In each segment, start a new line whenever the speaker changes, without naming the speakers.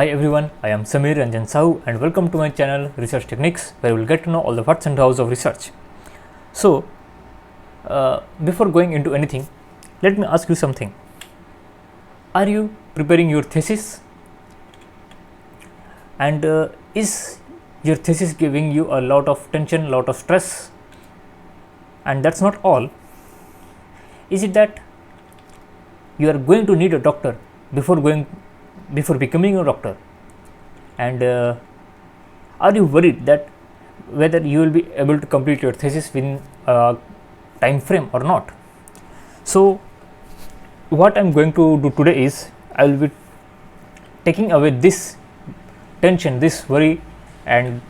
Hi everyone, I am Samir Ranjan Sahu and welcome to my channel Research Techniques, where you will get to know all the whats and hows of research. So, before going into anything, let me ask you something. Are you preparing your thesis? And is your thesis giving you a lot of tension, lot of stress? And that's not all. Is it that you are going to need a doctor before becoming a doctor, and are you worried that whether you will be able to complete your thesis within a time frame or not? So what I am going to do today is I will be taking away this tension, this worry, and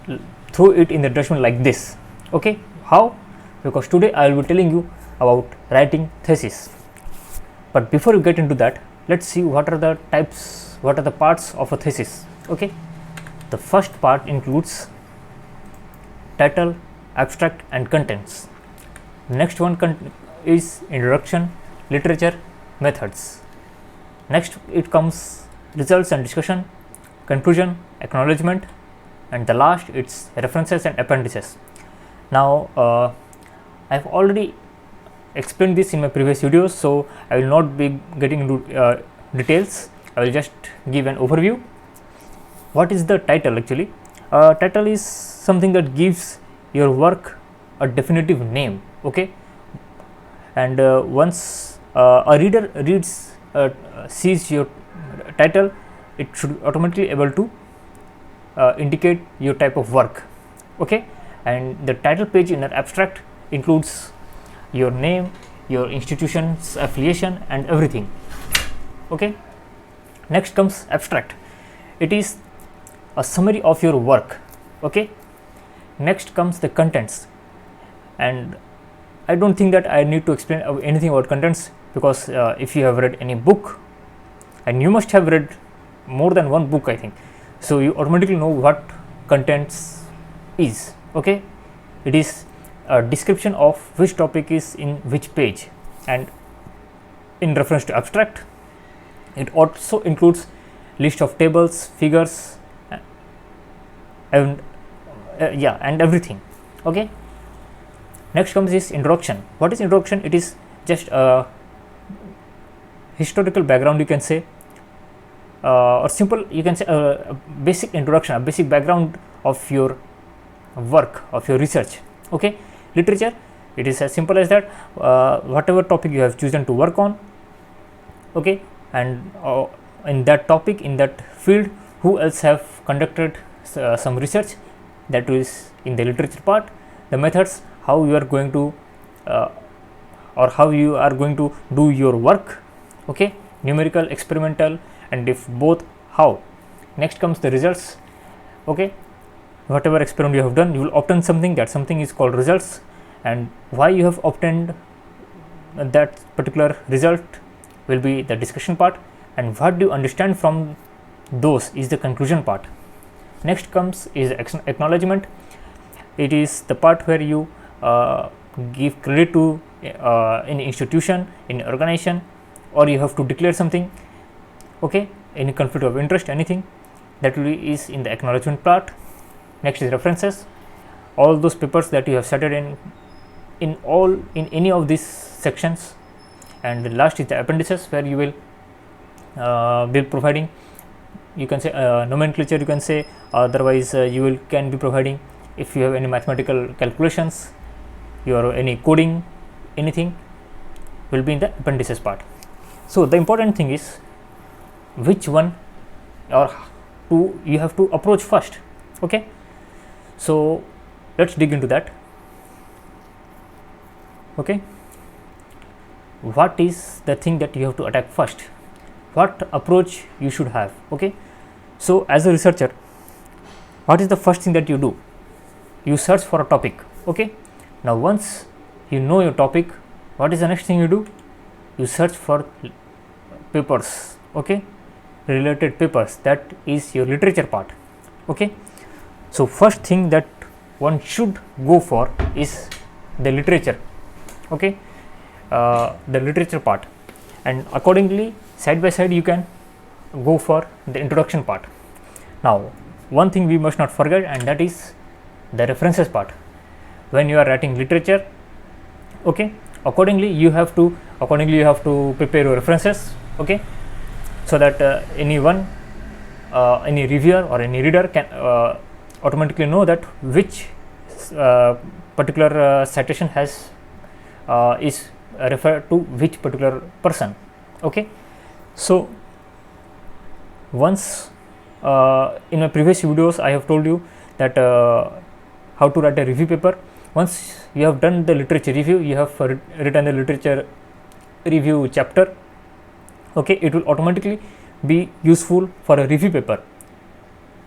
throw it in the dustbin like this. Okay, how? Because today I will be telling you about writing thesis. But before we get into that, let's see what are the types, what are the parts of a thesis. Okay, the first part includes title, abstract and contents. Next one is introduction, literature, methods. Next it comes results and discussion, conclusion, acknowledgement, and the last it's references and appendices. Now I've already explained this in my previous videos, so I will not be getting into details. I will just give an overview. What is the title actually? Title is something that gives your work a definitive name. Okay, and once a reader sees your title, it should automatically able to indicate your type of work. Okay, and the title page in an abstract includes your name, your institution's affiliation and everything. Okay, next comes abstract. It is a summary of your work. Okay, next comes the contents, and I don't think that I need to explain anything about contents, because if you have read any book, and you must have read more than one book I think, so you automatically know what contents is. Okay, it is a description of which topic is in which page. And in reference to abstract, it also includes list of tables, figures, and everything. Okay, next comes this introduction. What is introduction? It is just a historical background, you can say, or simple, you can say a basic introduction, a basic background of your work, of your research. Okay, literature, it is as simple as that, whatever topic you have chosen to work on. Okay, and in that topic, in that field, who else have conducted some research, that is in the literature part. The methods, how you are going to or how you are going to do your work. Okay, numerical, experimental, and if both, how. Next comes the results. Okay, whatever experiment you have done, you will obtain something. That something is called results, and why you have obtained that particular result will be the discussion part, and what do you understand from those is the conclusion part. Next comes is acknowledgement. It is the part where you give credit to an institution, in organization, or you have to declare something. Okay, any conflict of interest, anything, that will is in the acknowledgement part. Next is references, all those papers that you have cited in any of these sections. And the last is the appendices, where you will be providing, you can say nomenclature, you can say, otherwise you can be providing if you have any mathematical calculations, your any coding, anything will be in the appendices part. So the important thing is which one or two you have to approach first. Okay, so let's dig into that. Okay, what is the thing that you have to attack first, what approach you should have. Okay, so as a researcher, what is the first thing that you do? You search for a topic. Okay, now once you know your topic, what is the next thing you do? You search for papers. Okay, related papers, that is your literature part. Okay, so first thing that one should go for is the literature. Okay, the literature part, and accordingly side by side you can go for the introduction part. Now one thing we must not forget, and that is the references part. When you are writing literature, okay, accordingly you have to prepare your references, okay, so that anyone, any reviewer or any reader can automatically know that which particular citation has is referred to which particular person, okay. So once in my previous videos I have told you that how to write a review paper. Once you have done the literature review, you have written the literature review chapter, okay, it will automatically be useful for a review paper.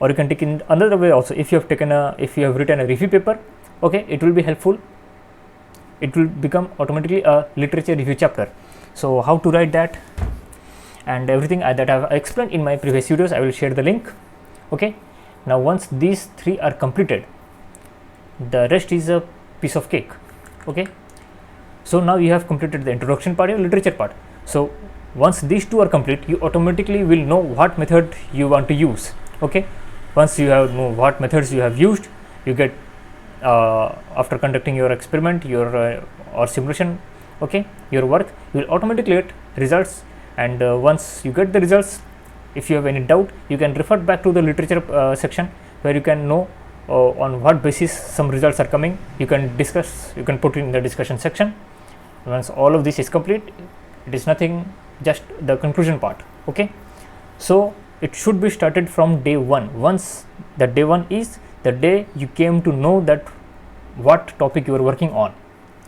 Or you can take in another way also. If you have written a review paper, okay, it will be helpful, it will become automatically a literature review chapter. So how to write that and everything that I have explained in my previous videos, I will share the link, okay. Now once these three are completed, the rest is a piece of cake, okay. So now you have completed the introduction part, your literature part. So once these two are complete, you automatically will know what method you want to use, okay. Once you have know what methods you have used, you get after conducting your experiment, your or simulation, okay, your work, you will automatically get results. And once you get the results, if you have any doubt, you can refer back to the literature section, where you can know on what basis some results are coming. You can discuss, you can put in the discussion section. Once all of this is complete, it is nothing, just the conclusion part, okay. So it should be started from day one. Once the day one is the day you came to know that what topic you are working on,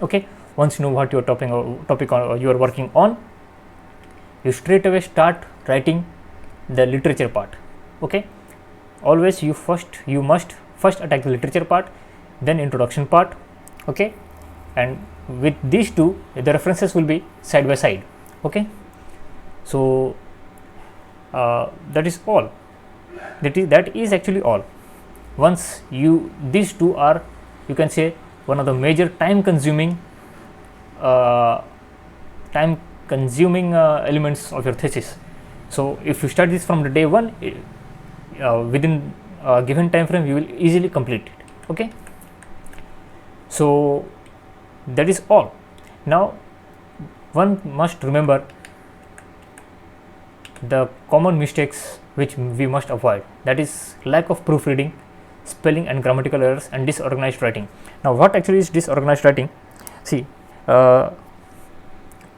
okay. Once you know what your topic you are working on, you straight away start writing the literature part, okay. Always you must first attack the literature part, then introduction part, okay. And with these two, the references will be side by side, okay. So that is all. That is actually all. Once these two are, you can say, one of the major time consuming elements of your thesis. So if you start this from the day one, within a given time frame, you will easily complete it, okay. So that is all. Now one must remember the common mistakes which we must avoid, that is lack of proofreading, spelling and grammatical errors, and disorganized writing. Now what actually is disorganized writing? See,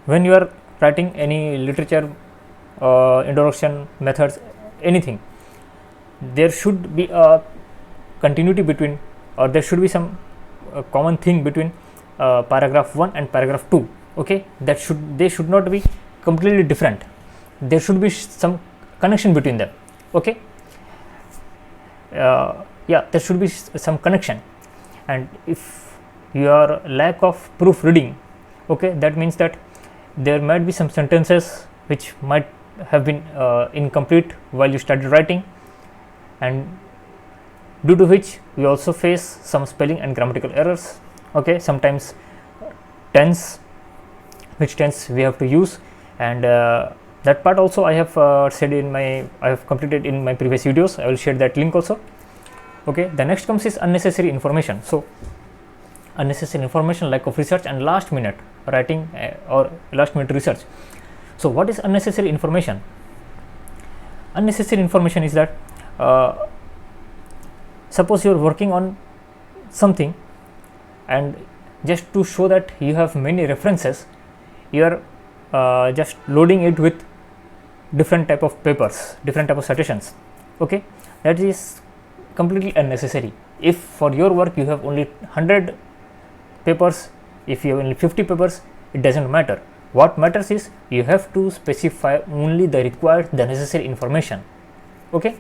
when you are writing any literature introduction, methods, anything, there should be a continuity between, or there should be some common thing between paragraph 1 and paragraph 2, okay. They should not be completely different. There should be some connection between them, okay. Yeah, there should be some connection. And if your lack of proofreading, okay, that means that there might be some sentences which might have been incomplete while you started writing, and due to which we also face some spelling and grammatical errors, okay. Sometimes which tense we have to use, and that part also I have I have completed in my previous videos. I will share that link also, okay. The next comes is unnecessary information. So unnecessary information, lack of research, and last minute writing or last minute research. So what is unnecessary information? Unnecessary information is that suppose you are working on something, and just to show that you have many references, you are just loading it with different type of papers, different type of citations, okay. That is completely unnecessary. If for your work you have only 100 papers, if you have only 50 papers, it doesn't matter. What matters is you have to specify only the necessary information, okay.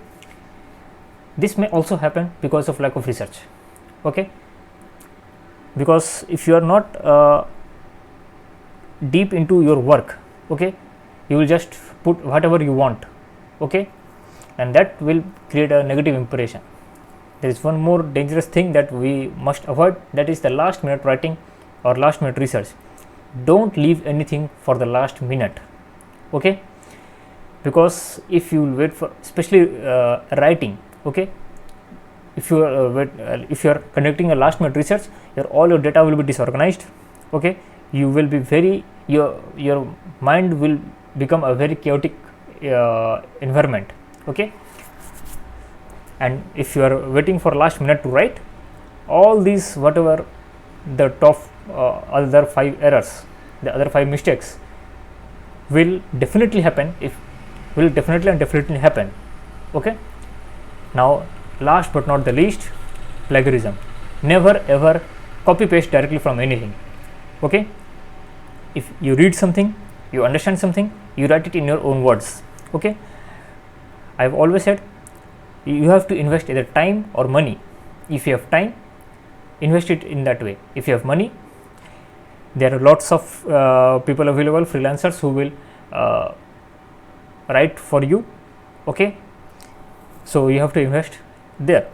This may also happen because of lack of research, okay, because if you are not deep into your work, okay, you will just put whatever you want, okay, and that will create a negative impression. There is one more dangerous thing that we must avoid, that is the last minute writing or last minute research. Don't leave anything for the last minute, okay, because if you wait for, especially writing, Okay, if you are if you are conducting a last minute research, all your data will be disorganized. Okay, you will be very, your mind will become a very chaotic environment. Okay, and if you are waiting for last minute to write, all these whatever the top other 5 errors, the other 5 mistakes will definitely happen, if will definitely and definitely happen. Okay, now last but not the least, plagiarism. Never ever copy paste directly from anything. Okay, if you read something, you understand something, you write it in your own words. Okay, I've always said you have to invest either time or money. If you have time, invest it in that way. If you have money, there are lots of people available, freelancers who will write for you. Okay, so you have to invest there.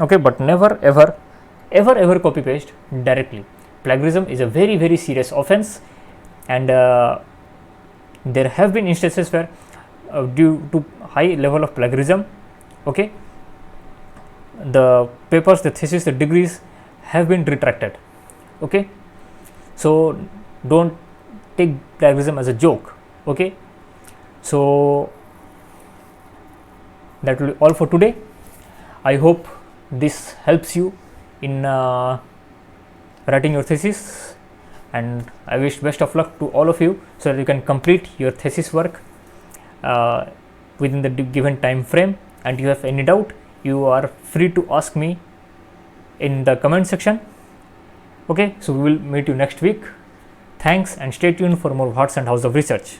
Okay, but never ever copy paste directly. Plagiarism is a very very serious offense, and there have been instances where due to high level of plagiarism, okay, the papers, the thesis, the degrees have been retracted. Okay, so don't take plagiarism as a joke. Okay, so that will be all for today. I hope this helps you in writing your thesis, and I wish best of luck to all of you so that you can complete your thesis work within the given time frame. And if you have any doubt, you are free to ask me in the comment section. Okay, so we will meet you next week. Thanks, and stay tuned for more Hearts and House of Research.